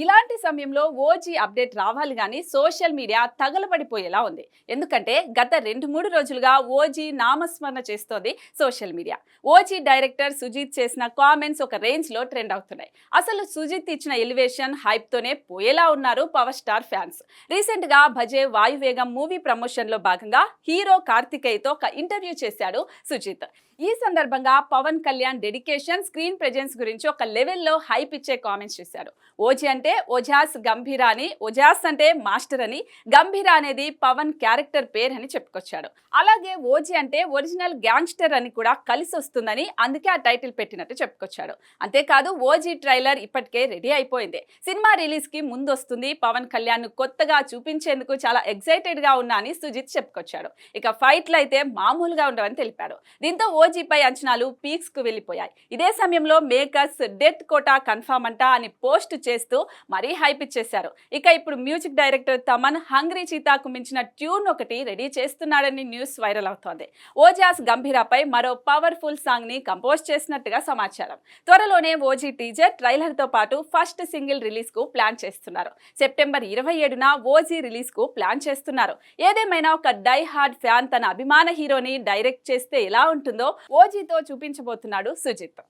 ఇలాంటి సమయంలో OG update రావాలి కానీ సోషల్ మీడియా తగలబడిపోయేలా ఉంది. ఎందుకంటే గత 2-3 రోజులుగా ఓజీ నామస్మరణ చేస్తోంది social media. OG director Sujeeth చేసిన కామెంట్స్ ఒక రేంజ్ లో ట్రెండ్ అవుతున్నాయి. అసలు సుజిత్ ఇచ్చిన ఎలివేషన్ హైప్ తోనే పోయేలా ఉన్నారు పవర్ స్టార్ ఫ్యాన్స్. రీసెంట్ గా భజే వాయువేగం మూవీ ప్రమోషన్ లో భాగంగా హీరో కార్తికేయ తో ఒక ఇంటర్వ్యూ చేశాడు సుజిత్. ఈ సందర్భంగా Pawan Kalyan dedication, screen presence గురించి ఒక లెవెల్లో హైప్ ఇచ్చే కామెంట్స్ చేశారు. ఓజీ అంటే ఓజాస్ గంభీర అని, ఓజాస్ అంటే మాస్టర్ అని, గంభీర అనేది పవన్ క్యారెక్టర్ పేరు అని చెప్పుకొచ్చాడు. అలాగే ఓజీ అంటే ఒరిజినల్ గ్యాంగ్స్టర్ అని కూడా కలిసి వస్తుందని, అందుకే ఆ టైటిల్ పెట్టినట్టు చెప్పుకొచ్చాడు. అంతేకాదు ఓజీ ట్రైలర్ ఇప్పటికే రెడీ అయిపోయింది. సినిమా రిలీజ్ కి ముందు వస్తుంది. పవన్ కళ్యాణ్ ను కొత్తగా చూపించేందుకు చాలా ఎక్సైటెడ్ గా ఉన్నా అని సుజిత్ చెప్పుకొచ్చాడు. ఇక ఫైట్లు అయితే మామూలుగా ఉండవని తెలిపాడు. దీంతో ఓజీపై అంచనాలు పీక్స్ కు వెళ్లిపోయాయి. ఇదే సమయంలో మేకర్స్ డెత్ కోటా కన్ఫర్మ్ అంటా అని పోస్ట్ చేస్తూ మరీ హైప్ ఇచ్చేశారు. ఇక ఇప్పుడు మ్యూజిక్ డైరెక్టర్ తమన్ హంగ్రీ చీతాకు మించిన ట్యూన్ ఒకటి రెడీ చేస్తున్నాడని న్యూస్ వైరల్ అవుతోంది. ఓజాస్ గంభీరాపై మరో పవర్ఫుల్ సాంగ్ ని కంపోజ్ చేసినట్టుగా సమాచారం. త్వరలోనే ఓజీ టీజర్, ట్రైలర్ తో పాటు ఫస్ట్ సింగిల్ రిలీజ్ కు ప్లాన్ చేస్తున్నారు. సెప్టెంబర్ 27న ఓజీ రిలీజ్ కు ప్లాన్ చేస్తున్నారు. ఏదేమైనా ఒక డై హార్డ్ ఫ్యాన్ తన అభిమాన హీరోని డైరెక్ట్ చేస్తే ఎలా ఉంటుందో ఓజీతో చూపించబోతున్నాడు సుజిత్.